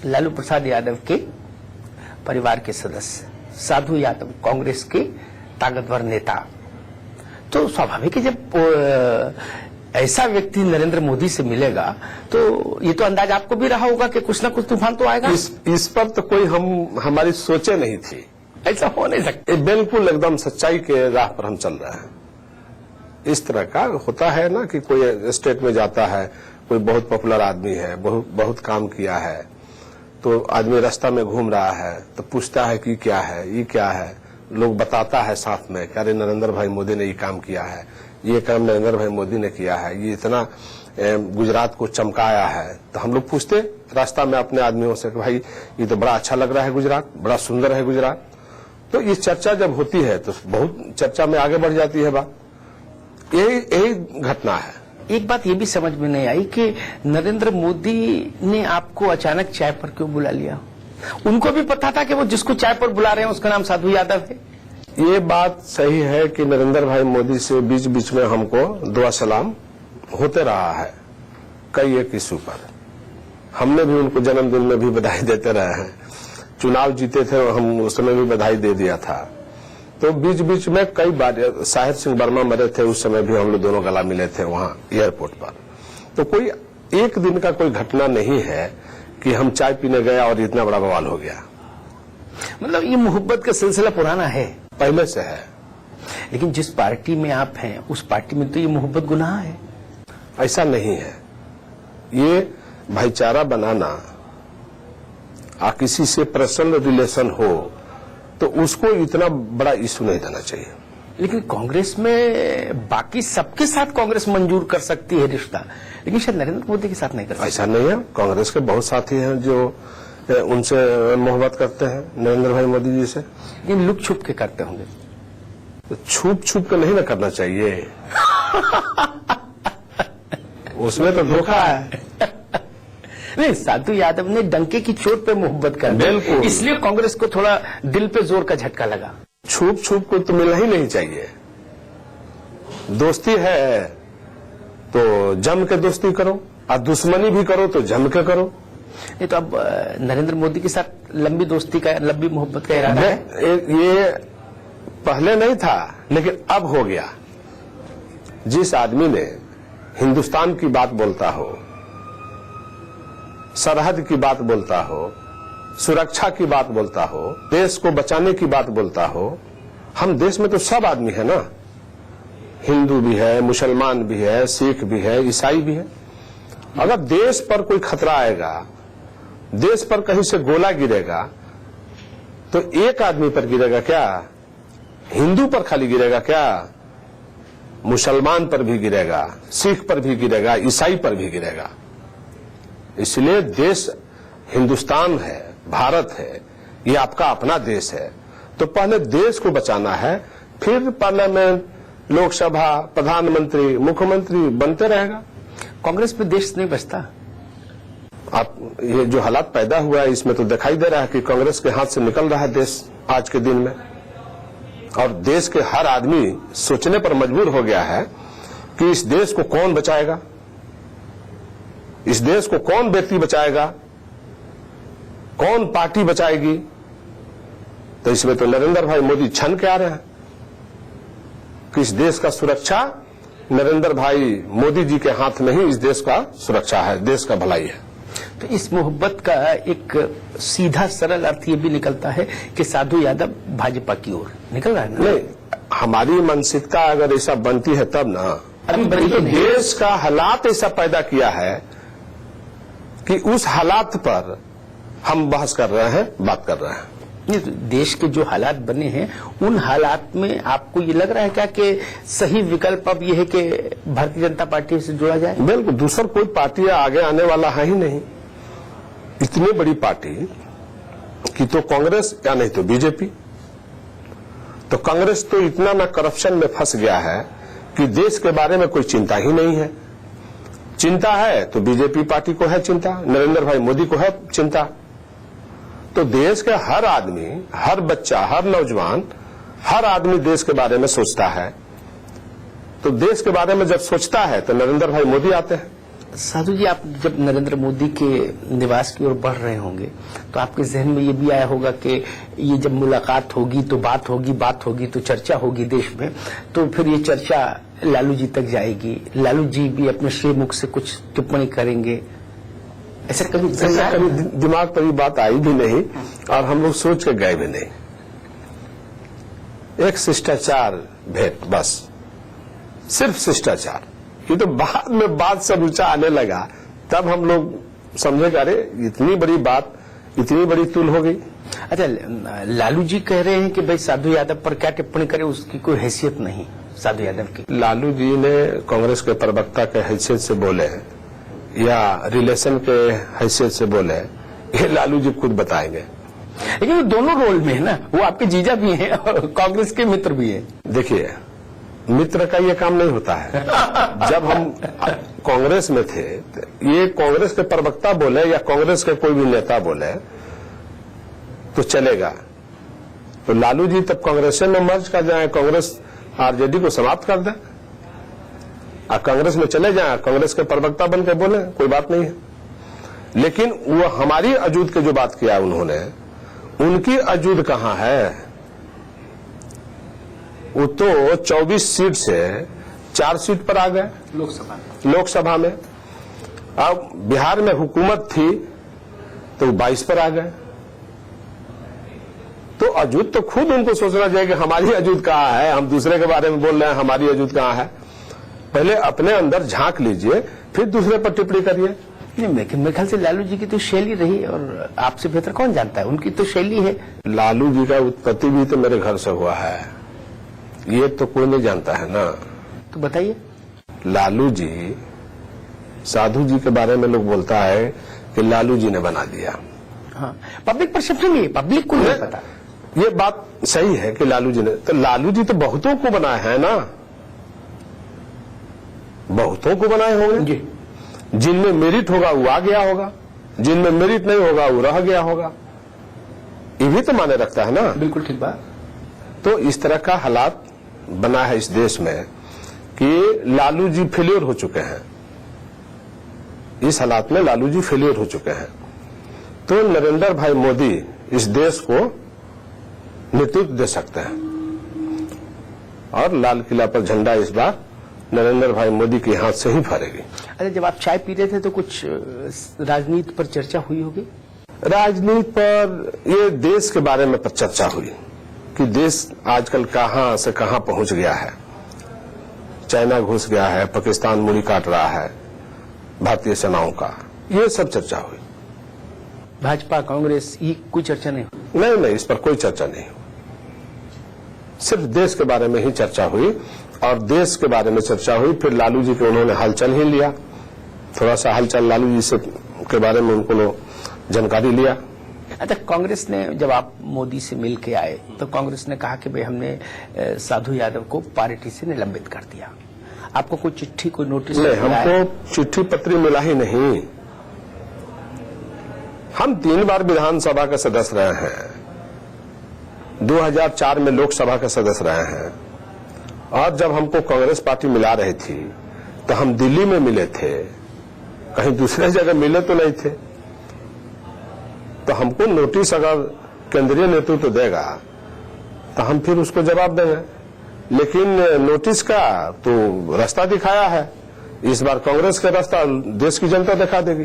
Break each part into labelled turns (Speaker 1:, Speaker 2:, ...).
Speaker 1: लालू प्रसाद यादव के परिवार के सदस्य, साधु यादव कांग्रेस के ताकतवर नेता, तो स्वाभाविक है जब ऐसा व्यक्ति नरेंद्र मोदी से मिलेगा तो ये तो अंदाज आपको भी रहा होगा कि कुछ ना कुछ तूफान तो आएगा।
Speaker 2: इस पर तो कोई हमारी सोचे नहीं थी,
Speaker 1: ऐसा हो नहीं सकता।
Speaker 2: बिल्कुल एकदम सच्चाई के राह पर हम चल रहे हैं। इस तरह का होता है ना कि कोई स्टेट में जाता है, कोई बहुत पॉपुलर आदमी है, बहुत काम किया है, तो आदमी रास्ता में घूम रहा है तो पूछता है कि क्या है, ये क्या है, लोग बताता है साथ में कि अरे नरेंद्र भाई मोदी ने ये काम किया है, ये काम नरेंद्र भाई मोदी ने किया है, ये इतना गुजरात को चमकाया है। तो हम लोग पूछते रास्ता में अपने आदमियों से कि भाई ये तो बड़ा अच्छा लग रहा है गुजरात, बड़ा सुंदर है गुजरात। तो ये चर्चा जब होती है तो बहुत चर्चा में आगे बढ़ जाती है बात। यही घटना है।
Speaker 1: एक बात ये भी समझ में नहीं आई कि नरेंद्र मोदी ने आपको अचानक चाय पर क्यों बुला लिया? उनको भी पता था कि वो जिसको चाय पर बुला रहे हैं उसका नाम साधु यादव है।
Speaker 2: ये बात सही है कि नरेंद्र भाई मोदी से बीच बीच में हमको दुआ सलाम होते रहा है कई एक इशू पर। हमने भी उनको जन्मदिन में भी बधाई देते रहे हैं, चुनाव जीते थे हम उस समय भी बधाई दे दिया था। तो बीच बीच में कई बार साहिर सिंह वर्मा मरे थे, उस समय भी हम लोग दोनों गला मिले थे वहां एयरपोर्ट पर। तो कोई एक दिन का कोई घटना नहीं है कि हम चाय पीने गए और इतना बड़ा बवाल हो गया।
Speaker 1: मतलब ये मोहब्बत का सिलसिला पुराना है,
Speaker 2: पहले से है।
Speaker 1: लेकिन जिस पार्टी में आप हैं उस पार्टी में तो ये मोहब्बत गुनाह है।
Speaker 2: ऐसा नहीं है। ये भाईचारा बनाना, किसी से पर्सनल रिलेशन हो तो उसको इतना बड़ा इशू नहीं देना चाहिए।
Speaker 1: लेकिन कांग्रेस में बाकी सबके साथ कांग्रेस मंजूर कर सकती है रिश्ता, लेकिन शायद नरेंद्र मोदी के साथ नहीं कर सकती।
Speaker 2: ऐसा नहीं है। कांग्रेस के बहुत साथी हैं जो उनसे मोहब्बत करते हैं, नरेंद्र भाई मोदी जी से।
Speaker 1: लेकिन लुक छुप के करते होंगे।
Speaker 2: तो छुप छुप के नहीं ना करना चाहिए। उसमें तो धोखा है।
Speaker 1: नहीं, साधु यादव ने डंके की चोट पे मोहब्बत कर
Speaker 2: बिल्कुल,
Speaker 1: इसलिए कांग्रेस को थोड़ा दिल पे जोर का झटका लगा।
Speaker 2: छुप छुप को तो मिलना ही नहीं चाहिए। दोस्ती है तो जम के दोस्ती करो, और दुश्मनी भी करो तो जम के करो।
Speaker 1: नहीं तो अब नरेंद्र मोदी के साथ लंबी दोस्ती का, लंबी मोहब्बत का इरादा है?
Speaker 2: ये पहले नहीं था लेकिन अब हो गया। जिस आदमी ने हिंदुस्तान की बात बोलता हो, सरहद की बात बोलता हो, सुरक्षा की बात बोलता हो, देश को बचाने की बात बोलता हो। हम देश में तो सब आदमी है ना, हिंदू भी है, मुसलमान भी है, सिख भी है, ईसाई भी है। अगर देश पर कोई खतरा आएगा, देश पर कहीं से गोला गिरेगा तो एक आदमी पर गिरेगा क्या? हिंदू पर खाली गिरेगा क्या? मुसलमान पर भी गिरेगा, सिख पर भी गिरेगा, ईसाई पर भी गिरेगा। इसलिए देश हिंदुस्तान है, भारत है, ये आपका अपना देश है। तो पहले देश को बचाना है, फिर पार्लियामेंट, लोकसभा, प्रधानमंत्री, मुख्यमंत्री बनते रहेगा।
Speaker 1: कांग्रेस में देश नहीं बचता।
Speaker 2: आप ये जो हालात पैदा हुआ है इसमें तो दिखाई दे रहा है कि कांग्रेस के हाथ से निकल रहा है देश आज के दिन में। और देश के हर आदमी सोचने पर मजबूर हो गया है कि इस देश को कौन बचाएगा, इस देश को कौन व्यक्ति बचाएगा, कौन पार्टी बचाएगी। तो इसमें तो नरेंद्र भाई मोदी छन के आ रहे हैं कि इस देश का सुरक्षा नरेंद्र भाई मोदी जी के हाथ में ही इस देश का सुरक्षा है, देश का भलाई है।
Speaker 1: तो इस मोहब्बत का एक सीधा सरल अर्थ ये भी निकलता है कि साधु यादव भाजपा की ओर निकल रहा है ना?
Speaker 2: नहीं, हमारी मानसिकता अगर ऐसा बनती है तब ना।
Speaker 1: अभी
Speaker 2: तो देश का हालात ऐसा पैदा किया है कि उस हालात पर हम बहस कर रहे हैं, बात कर रहे हैं।
Speaker 1: देश के जो हालात बने हैं उन हालात में आपको ये लग रहा है क्या कि सही विकल्प अब ये है कि भारतीय जनता पार्टी से जुड़ा जाए?
Speaker 2: बिल्कुल, दूसरा कोई पार्टी आगे आने वाला है ही नहीं। इतनी बड़ी पार्टी कि तो कांग्रेस या नहीं तो बीजेपी। तो कांग्रेस तो इतना ना करप्शन में फंस गया है कि देश के बारे में कोई चिंता ही नहीं है। चिंता है तो बीजेपी पार्टी को है चिंता, नरेंद्र भाई मोदी को है चिंता। तो देश के हर आदमी, हर बच्चा, हर नौजवान, हर आदमी देश के बारे में सोचता है। तो देश के बारे में जब सोचता है तो नरेंद्र भाई मोदी आते हैं।
Speaker 1: साधु जी, आप जब नरेंद्र मोदी के निवास की ओर बढ़ रहे होंगे तो आपके जहन में ये भी आया होगा कि ये जब मुलाकात होगी तो बात होगी तो चर्चा होगी देश में, तो फिर ये चर्चा लालू जी तक जाएगी, लालू जी भी अपने श्रीमुख से कुछ टिप्पणी करेंगे, ऐसा कभी
Speaker 2: दिमाग पर ये बात आई भी नहीं और हम लोग सोच के गए भी नहीं। एक शिष्टाचार भेंट, बस सिर्फ शिष्टाचार। ये तो बाद में बात सब ऊंचा आने लगा, तब हम लोग समझे कि अरे इतनी बड़ी बात, इतनी बड़ी तुल हो गई।
Speaker 1: अच्छा, लालू जी कह रहे हैं कि भाई साधु यादव पर क्या टिप्पणी करे, उसकी कोई हैसियत नहीं साधु यादव की।
Speaker 2: लालू जी ने कांग्रेस के प्रवक्ता के हैसियत से बोले या रिलेशन के हैसियत से बोले, ये लालू जी खुद बताएंगे।
Speaker 1: लेकिन वो दोनों रोल में है ना, वो आपके जीजा भी हैं और कांग्रेस के मित्र भी हैं।
Speaker 2: देखिए, मित्र का ये काम नहीं होता है। जब हम कांग्रेस में थे, ये कांग्रेस के प्रवक्ता बोले या कांग्रेस के कोई भी नेता बोले तो चलेगा, तो लालू जी तब कांग्रेस में मर्ज कर जाए, कांग्रेस आरजेडी को समाप्त कर दे और कांग्रेस में चले जाए, कांग्रेस के प्रवक्ता बन के बोले, कोई बात नहीं है। लेकिन वो हमारी अजूद की जो बात किया उन्होंने, उनकी अजूद कहां है? वो तो 24 सीट से 4 सीट पर आ गए लोकसभा में। अब बिहार में हुकूमत थी तो 22 पर आ गए। तो अजूद तो खुद उनको सोचना चाहिए कि हमारी अजूद कहां है, हम दूसरे के बारे में बोल रहे हैं, हमारी अजूद कहां है। पहले अपने अंदर झांक लीजिए, फिर दूसरे पर टिप्पणी करिए।
Speaker 1: नहीं, मेरे ख्याल से लालू जी की तो शैली रही, और आपसे बेहतर कौन जानता है, उनकी तो शैली है।
Speaker 2: लालू जी का उत्पत्ति भी तो मेरे घर से हुआ है, ये तो कोई नहीं जानता है ना।
Speaker 1: तो बताइए।
Speaker 2: लालू जी, साधु जी के बारे में लोग बोलता है कि लालू जी ने बना दिया।
Speaker 1: हाँ, पब्लिक परसेप्शन नहीं है, पब्लिक को नहीं पता।
Speaker 2: ये बात सही है कि लालू जी ने, तो लालू जी तो बहुतों को बनाए हैं ना, बहुतों को बनाए होंगे
Speaker 1: जी।
Speaker 2: जिनमें मेरिट होगा वो आ गया होगा, जिनमें मेरिट नहीं होगा वो रह गया होगा, ये भी तो माने रखता है ना।
Speaker 1: बिल्कुल ठीक बात।
Speaker 2: तो इस तरह का हालात बना है इस देश में कि लालू जी फेलियर हो चुके हैं। इस हालात में लालू जी फेलियर हो चुके हैं, तो नरेंद्र भाई मोदी इस देश को नेतृत्व दे सकते हैं और लाल किला पर झंडा इस बार नरेंद्र भाई मोदी के हाथ से ही फहरेगी।
Speaker 1: अरे, जब आप चाय पी रहे थे तो कुछ राजनीति पर चर्चा हुई होगी?
Speaker 2: राजनीति पर, ये देश के बारे में पर चर्चा हुई कि देश आजकल कहां से कहां पहुंच गया है। चाइना घुस गया है, पाकिस्तान मुड़ी काट रहा है भारतीय सेनाओं का, ये सब चर्चा हुई।
Speaker 1: भाजपा कांग्रेस ये कोई चर्चा नहीं हुई?
Speaker 2: नहीं, इस पर कोई चर्चा नहीं हुई। सिर्फ देश के बारे में ही चर्चा हुई और देश के बारे में चर्चा हुई। फिर लालू जी के उन्होंने हालचाल ही लिया, थोड़ा सा हालचाल लालू जी से के बारे में उनको जानकारी लिया।
Speaker 1: अच्छा, कांग्रेस ने, जब आप मोदी से मिल के आए तो कांग्रेस ने कहा कि भाई हमने साधु यादव को पार्टी से निलंबित कर दिया। आपको कोई चिट्ठी, कोई नोटिस?
Speaker 2: नहीं, हमको चिट्ठी पत्री मिला ही नहीं। हम 3 बार विधानसभा के सदस्य रहे हैं, 2004 में लोकसभा के सदस्य रहे हैं, और जब हमको कांग्रेस पार्टी मिला रही थी तो हम दिल्ली में मिले थे, कहीं दूसरे जगह मिले तो नहीं थे। तो हमको नोटिस अगर केंद्रीय नेतृत्व देगा तो हम फिर उसको जवाब देंगे, लेकिन नोटिस का तो रास्ता दिखाया है। इस बार कांग्रेस का रास्ता देश की जनता दिखा देगी।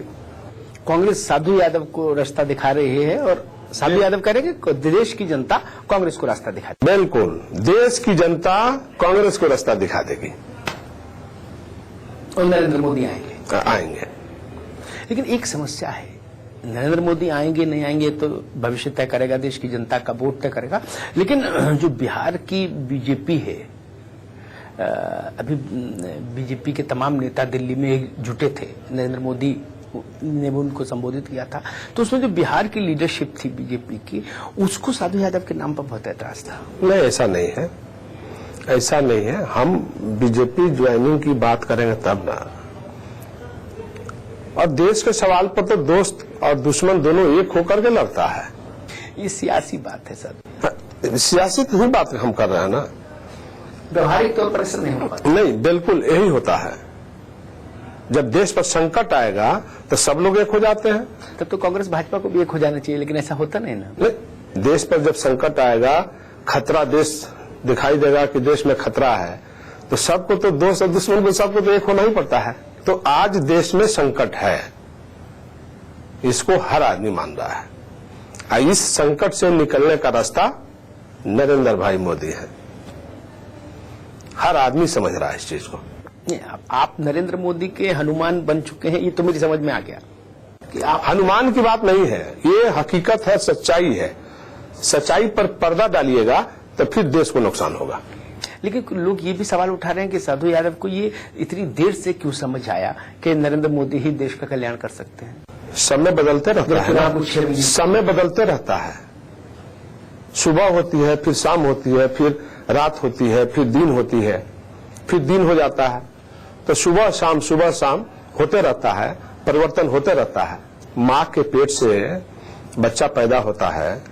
Speaker 1: कांग्रेस साधु यादव को रास्ता दिखा रही है और साधु यादव कह रहे हैं कि देश की जनता कांग्रेस को रास्ता दिखा देगी।
Speaker 2: बिल्कुल, देश की जनता कांग्रेस को रास्ता दिखा देगी
Speaker 1: और नरेंद्र मोदी आएंगे। लेकिन एक समस्या है, नरेंद्र मोदी आएंगे नहीं आएंगे तो भविष्य तय करेगा, देश की जनता का वोट तय करेगा। लेकिन जो बिहार की बीजेपी है, अभी बीजेपी के तमाम नेता दिल्ली में जुटे थे, नरेंद्र मोदी ने भी उनको संबोधित किया था, तो उसमें जो बिहार की लीडरशिप थी बीजेपी की, उसको साधु यादव के नाम पर बहुत ऐतराज था।
Speaker 2: नहीं, ऐसा नहीं है, ऐसा नहीं है। हम बीजेपी ज्वाइनिंग की बात करेंगे तब ना। और देश के सवाल पर तो दोस्त और दुश्मन दोनों एक होकर के लड़ता है।
Speaker 1: ये सियासी बात है सर,
Speaker 2: सियासी ही बात हम कर रहे हैं ना,
Speaker 1: व्यवहारिक तौर पर ऐसा नहीं हो पाता।
Speaker 2: नहीं, बिल्कुल यही होता है। जब देश पर संकट आएगा तो सब लोग एक हो जाते हैं।
Speaker 1: तब तो कांग्रेस भाजपा को भी एक हो जाना चाहिए, लेकिन ऐसा होता नहीं ना।
Speaker 2: नहीं, देश पर जब संकट आएगा, खतरा देश दिखाई देगा कि देश में खतरा है, तो सबको तो दोस्त और दुश्मन को सबको तो एक होना ही पड़ता है। तो आज देश में संकट है, इसको हर आदमी मान रहा है। इस संकट से निकलने का रास्ता नरेंद्र भाई मोदी है। हर आदमी समझ रहा है इस चीज को।
Speaker 1: आप नरेंद्र मोदी के हनुमान बन चुके हैं, ये तो मुझे समझ में आ गया कि आप
Speaker 2: हनुमान की बात नहीं है, ये हकीकत है, सच्चाई है। सच्चाई पर पर्दा डालिएगा तो फिर देश को नुकसान होगा।
Speaker 1: लेकिन लोग ये भी सवाल उठा रहे हैं कि साधु यादव को ये इतनी देर से क्यों समझ आया कि नरेंद्र मोदी ही देश का कल्याण कर सकते हैं।
Speaker 2: समय बदलते रहता है ना, समय बदलते रहता है। सुबह होती है, फिर शाम होती है, फिर रात होती है, फिर दिन होती है, फिर दिन हो जाता है। तो सुबह शाम होते रहता है, परिवर्तन होते रहता है। माँ के पेट से बच्चा पैदा होता है,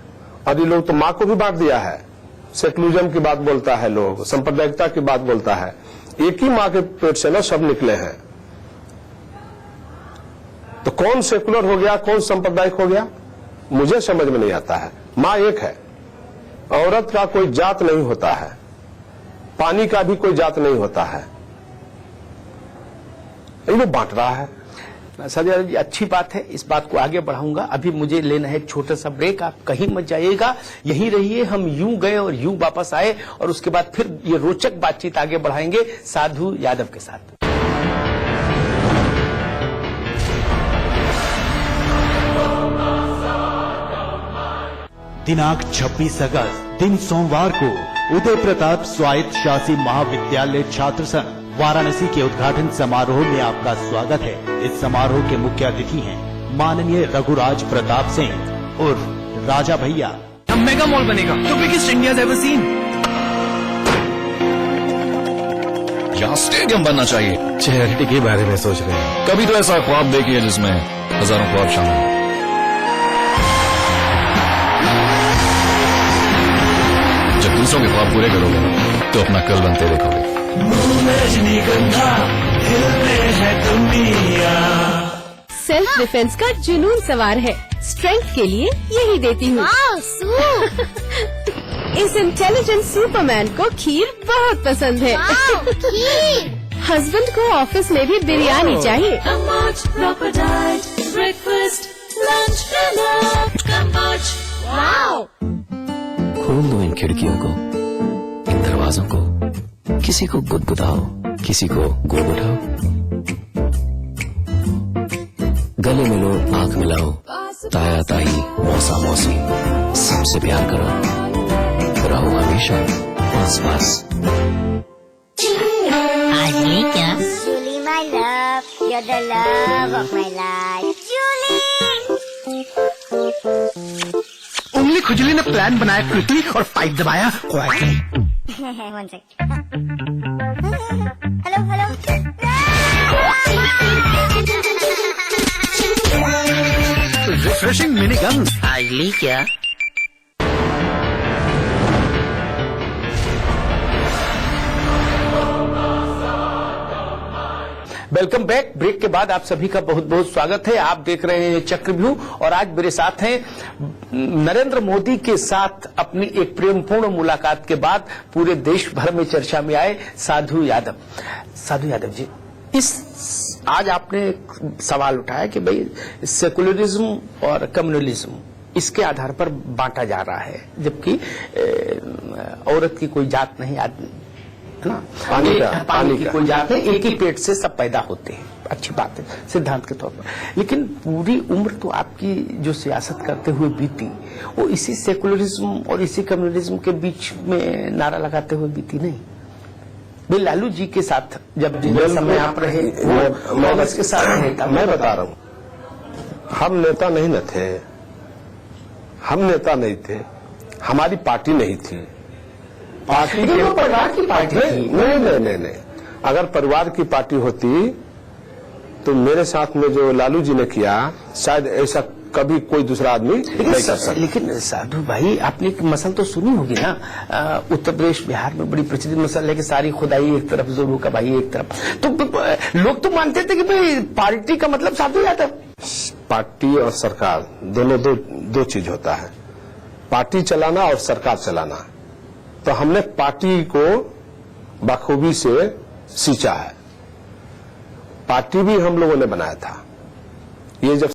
Speaker 2: और ये लोग तो माँ को भी बांट दिया है। सेकुलरिज्म की बात बोलता है, लोग सांप्रदायिकता की बात बोलता है। एक ही माँ के पेट से ना सब निकले हैं। तो कौन सेकुलर हो गया, कौन सांप्रदायिक हो गया, मुझे समझ में नहीं आता है। माँ एक है, औरत का कोई जात नहीं होता है, पानी का भी कोई जात नहीं होता है। ये बांट रहा है।
Speaker 1: साधु यादव जी, अच्छी बात है, इस बात को आगे बढ़ाऊंगा। अभी मुझे लेना है एक छोटा सा ब्रेक, आप कहीं मत जाइएगा, यहीं रहिए। हम यूं गए और यूं वापस आए, और उसके बाद फिर ये रोचक बातचीत आगे बढ़ाएंगे साधु यादव के साथ।
Speaker 3: दिनांक 26 अगस्त दिन सोमवार को उदय प्रताप स्वायत्त शासी महाविद्यालय छात्र संघ वाराणसी के उद्घाटन समारोह में आपका स्वागत है। इस समारोह के मुख्य अतिथि हैं माननीय रघुराज प्रताप सिंह उर्फ राजा भैया।
Speaker 4: मेगा मॉल बनेगा, तो बिगेस्ट इंडिया एवर सीन।
Speaker 5: यहाँ स्टेडियम बनना चाहिए।
Speaker 6: चैरिटी के बारे में सोच रहे हैं।
Speaker 5: कभी तो ऐसा ख्वाब देखिए जिसमें हजारों ख्वाब शामिल हैं। जब दूसरों के ख्वाब पूरे करोगे तो अपना कल बनते देखोगे।
Speaker 7: सेल्फ डिफेंस का जुनून सवार है, स्ट्रेंथ के लिए यही देती हूँ। इस इंटेलिजेंट सुपरमैन को खीर बहुत पसंद है। हस्बैंड को ऑफिस में भी बिरयानी चाहिए।
Speaker 6: खोल दो इन खिड़कियों को, इन दरवाजों को, किसी को गुदगुदाओ, किसी को गोद उठाओ, गले मिलो, आंख मिलाओ, ताया ताई, मौसा मौसी, सबसे प्यार करो, रहो हमेशा पास पास।
Speaker 8: आज ये क्या? Julie, my love, you're the love of my life. Julie!
Speaker 4: उंगली खुजली ने प्लान बनाया क्विकली और पाइप दबाया quietly.
Speaker 8: One sec. Hello.
Speaker 4: Refreshing mini gun.
Speaker 8: आज ली क्या?
Speaker 1: Welcome back. ब्रेक के बाद आप सभी का बहुत बहुत स्वागत है। आप देख रहे हैं चक्रव्यूह, और आज मेरे साथ हैं नरेंद्र मोदी के साथ अपनी एक प्रेमपूर्ण मुलाकात के बाद पूरे देश भर में चर्चा में आए साधु यादव। साधु यादव जी, आज आपने एक सवाल उठाया कि भाई सेकुलरिज्म और कम्युनलिज्म इसके आधार पर बांटा जा रहा है, जबकि औरत की कोई जात नहीं, आदमी है ना, पानी की कोई जात नहीं, एक ही पेट से सब पैदा होते हैं। अच्छी बात है सिद्धांत के तौर पर, लेकिन पूरी उम्र तो आपकी जो सियासत करते हुए बीती वो इसी सेकुलरिज्म और इसी कम्युनलिज्म के बीच में नारा लगाते हुए बीती नहीं। भाई लालू जी के साथ जब जिस समय आप रहे, कांग्रेस के साथ नेता,
Speaker 2: मैं बता रहा हूँ, हम नेता नहीं न थे, हम नेता नहीं थे, हमारी पार्टी नहीं थी। पार्टी के
Speaker 1: परिवार की पार्टी थी।
Speaker 2: नहीं। अगर परिवार की पार्टी होती तो मेरे साथ में जो लालू जी ने किया शायद ऐसा कभी कोई दूसरा आदमी नहीं कर सकता।
Speaker 1: लेकिन साधु भाई, आपने एक मसल तो सुनी होगी ना, उत्तर प्रदेश बिहार में बड़ी प्रचलित मसल है कि सारी खुदाई एक तरफ, जोरू का भाई एक तरफ। तो लोग तो मानते थे कि भाई पार्टी का मतलब साधु यादव।
Speaker 2: पार्टी और सरकार दोनों दो चीज होता है, पार्टी चलाना और सरकार चलाना। तो हमने पार्टी को बखूबी से सींचा है। पार्टी भी हम लोगों ने बनाया था। ये जब